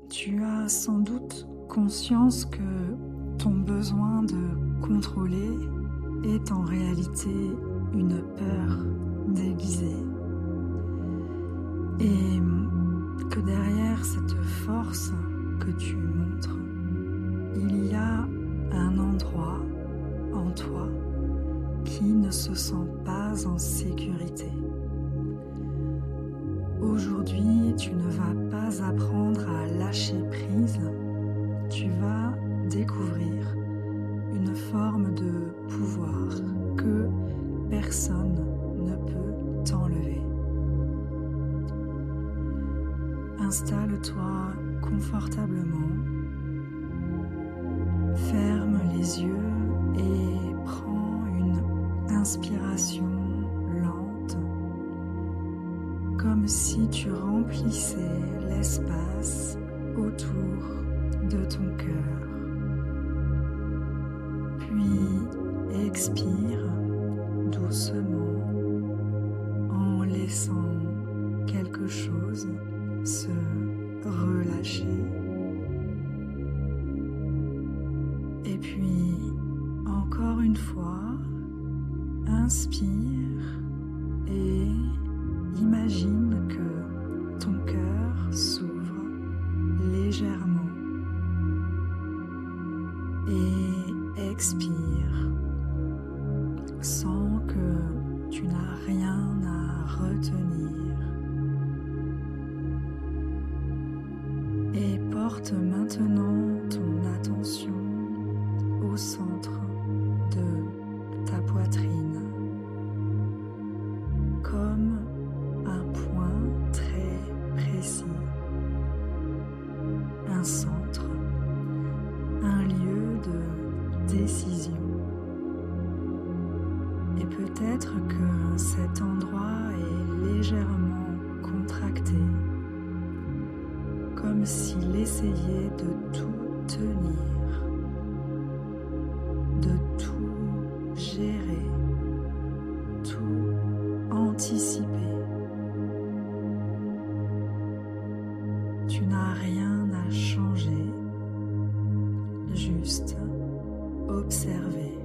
Tu as sans doute conscience que ton besoin de contrôler est en réalité une peur déguisée et que derrière cette force que tu montres, il y a un endroit en toi qui ne se sent pas en sécurité. Aujourd'hui, tu ne vas pas apprendre à lâcher prise, tu vas découvrir une forme de pouvoir que personne ne peut t'enlever. Installe-toi confortablement, ferme les yeux et prends une inspiration lente, comme si tu remplissais l'espace autour de ton cœur. Puis expire doucement en laissant quelque chose se relâcher. Et puis, encore une fois, inspire et imagine que ton cœur s'ouvre légèrement. Et expire sans que tu n'as rien à retenir. Et porte maintenant ton attention au centre de ta poitrine, comme un point très précis, un centre, un lieu de décision. Et peut-être que cet endroit est légèrement contracté, comme s'il essayait de tout tenir, de tout gérer, tout anticiper. Tu n'as rien à changer, juste observer.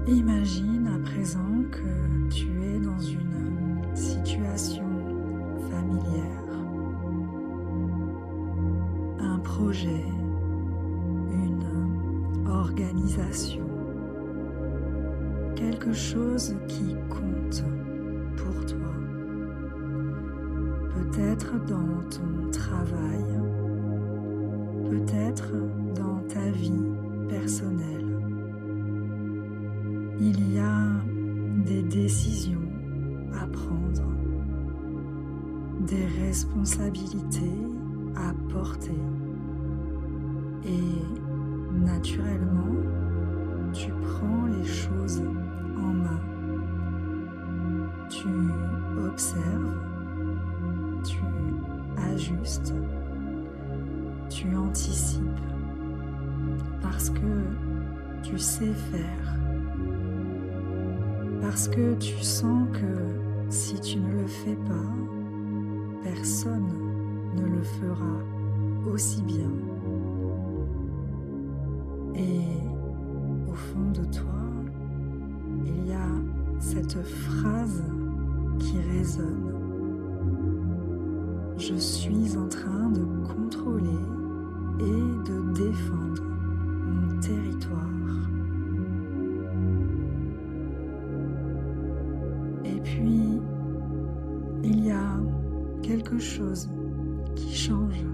Imagine à présent que tu es dans une situation familière, un projet, une organisation, quelque chose qui compte pour toi. Peut-être dans ton travail, peut-être dans ta vie personnelle. Il y a des décisions à prendre, des responsabilités à porter et naturellement, tu prends les choses en main. Tu observes, tu ajustes, tu anticipes parce que tu sais faire, parce que tu sens que si tu ne le fais pas, personne ne le fera aussi bien. Et au fond de toi, il y a cette phrase qui résonne. Je suis en train de contrôler et de défendre mon territoire. Et puis, il y a quelque chose qui change.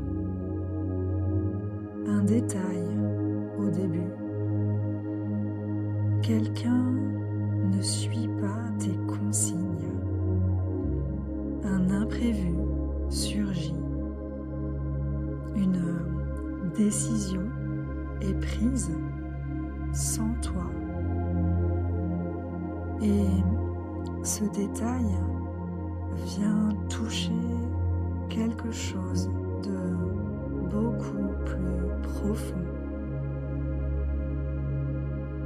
Un détail au début. Quelqu'un ne suit pas tes consignes. Un imprévu surgit. Une décision est prise sans toi. Et ce détail vient toucher quelque chose de beaucoup plus profond.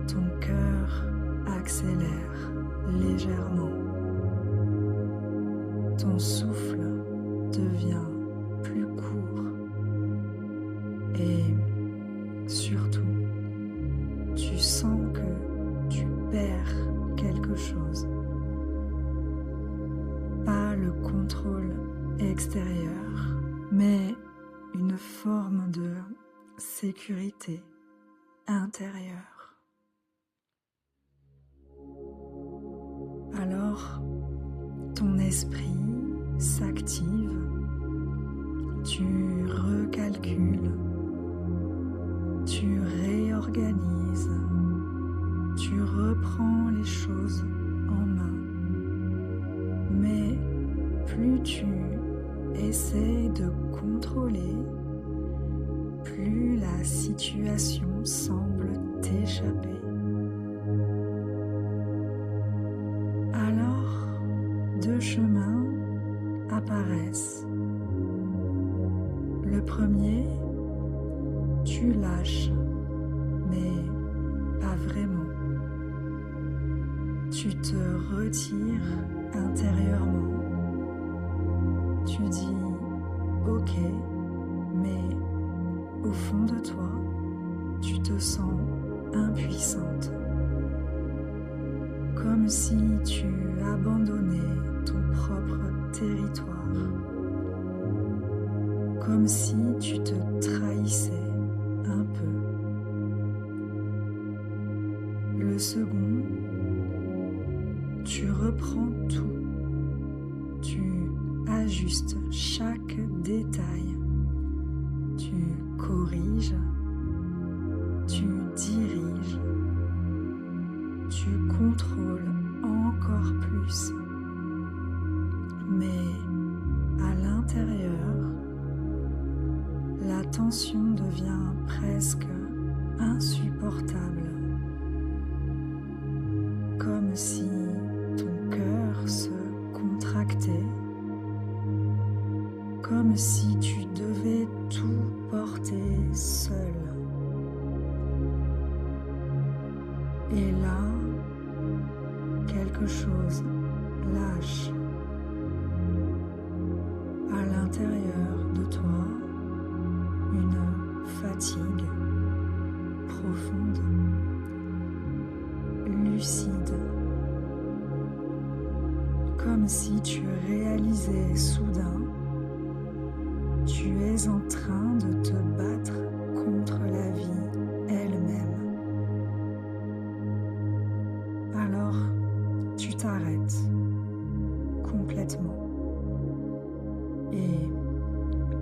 Ton cœur accélère légèrement. Ton souffle devient plus court et surtout, tu sens que tu perds quelque chose. Pas le contrôle extérieur, mais une forme de sécurité intérieure. Alors, ton esprit s'active, tu recalcules, tu réorganises, tu reprends les choses en main. Mais plus tu essaies de contrôler, plus la situation semble t'échapper. Alors, deux chemins apparaissent. Le premier, tu lâches, mais pas vraiment. Tu te retires intérieurement. Tu dis « Ok », mais au fond de toi, tu te sens impuissante. Comme si tu abandonnais ton propre territoire. Comme si tu te trahissais un peu. Le second, tu reprends tout. Tu ajustes chaque détail. Tu corriges. Tu diriges. Tu contrôles encore plus. Mais à l'intérieur, la tension devient presque insupportable. Comme si ton cœur se contractait. Comme si tu devais tout porter seul. Et là, quelque chose lâche. À l'intérieur de toi, une fatigue profonde, lucide, comme si tu réalisais soudain, tu es en train de te battre contre la vie elle-même. Alors, tu t'arrêtes complètement et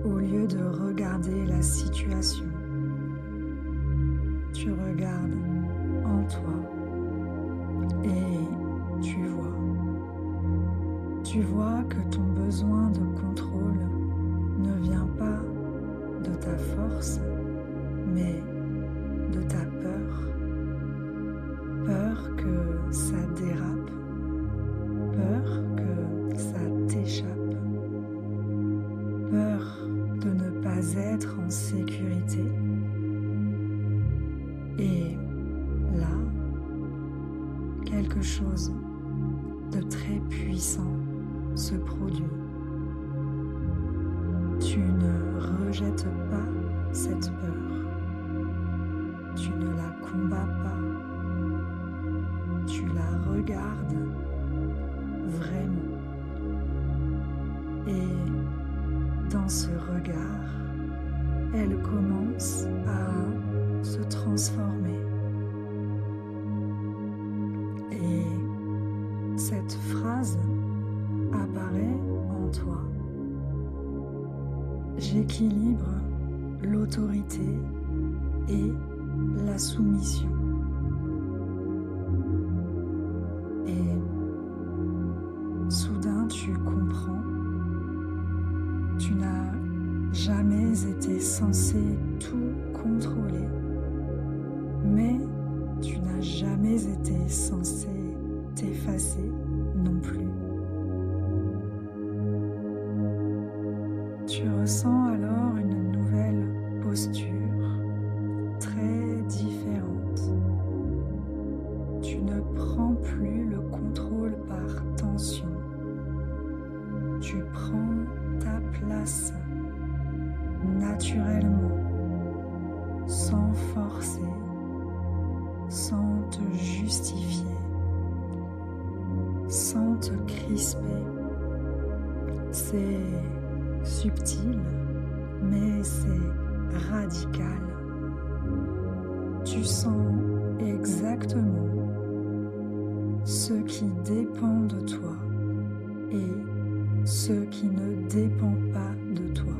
au lieu de regarder la situation, tu regardes en toi et tu vois. Tu vois que ton besoin de contrôle ne vient pas de ta force, mais de ta peur. Peur que ça dérape, peur que ça t'échappe, peur de ne pas être en sécurité. Et là, quelque chose de très puissant se produit. Tu ne rejettes pas cette peur. Tu ne la combats pas. Tu la regardes vraiment. Et dans ce regard, elle commence à se transformer. Et cette phrase apparaît en toi. J'équilibre l'autorité et la soumission. Et soudain tu comprends, tu n'as jamais été censé tout contrôler, mais tu n'as jamais été censé t'effacer non plus. Tu ressens alors une nouvelle posture très différente. Tu ne prends plus le contrôle par tension. Tu prends ta place. place naturellement, sans forcer, sans te justifier, sans te crisper. C'est subtil, mais c'est radical. Tu sens exactement ce qui dépend de toi et ce qui ne dépend pas de toi.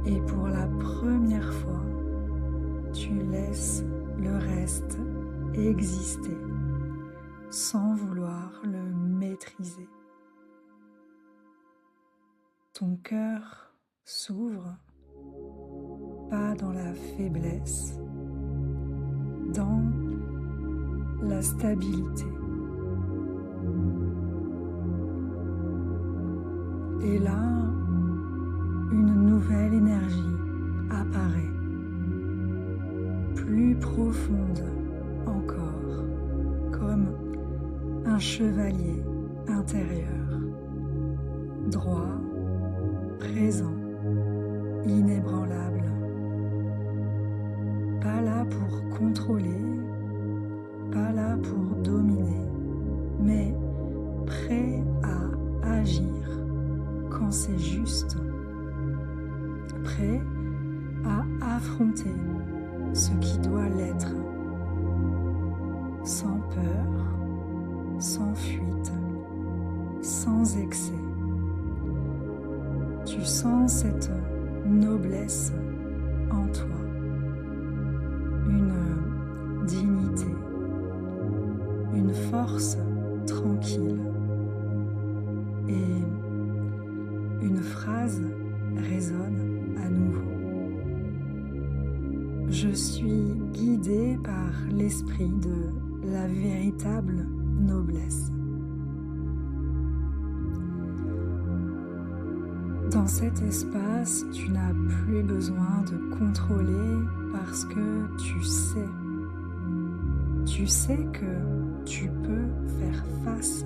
Et pour la première fois, tu laisses le reste exister sans vouloir le maîtriser. Ton cœur s'ouvre, pas dans la faiblesse, dans la stabilité. Et là, une nouvelle énergie apparaît, plus profonde encore, comme un chevalier intérieur, droit, présent, inébranlable, pas là pour contrôler, pas là pour dominer, mais prêt à agir quand c'est juste, prêt à affronter ce qui doit l'être, sans peur, sans fuite, sans excès. Tu sens cette noblesse en toi, une dignité, une force tranquille. Et une phrase résonne à nouveau. Je suis guidée par l'esprit de la véritable noblesse. Dans cet espace, tu n'as plus besoin de contrôler parce que tu sais. Tu sais que tu peux faire face,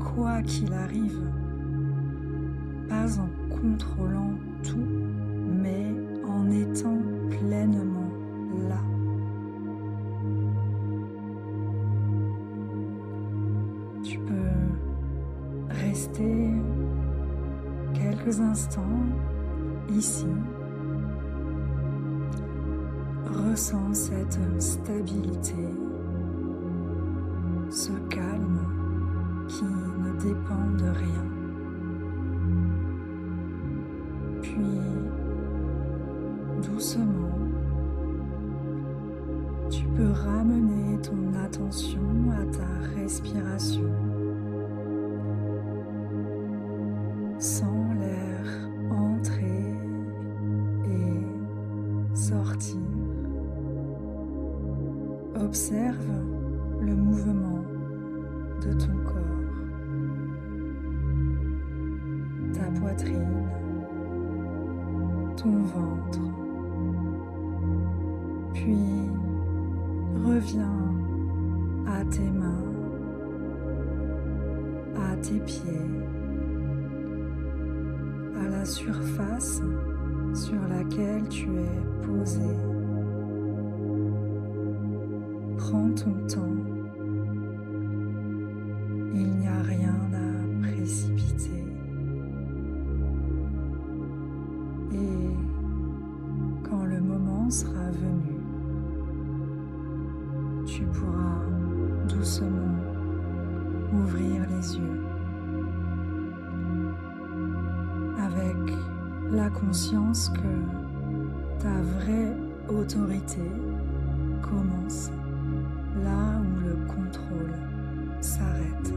quoi qu'il arrive, pas en contrôlant tout, mais en étant pleinement là. Tu peux rester quelques instants ici. Ressens cette stabilité, ce calme qui ne dépend de rien. Puis, doucement, tu peux ramener ton attention à ta respiration. Sens l'air entrer et sortir. Observe le mouvement de ton corps, ta poitrine, ton ventre, puis reviens à tes mains, à tes pieds, à la surface sur laquelle tu es posé. Prends ton temps. Il n'y a rien à précipiter. Et quand le moment sera venu, tu pourras doucement ouvrir les yeux avec la conscience que ta vraie autorité commence là où le contrôle s'arrête.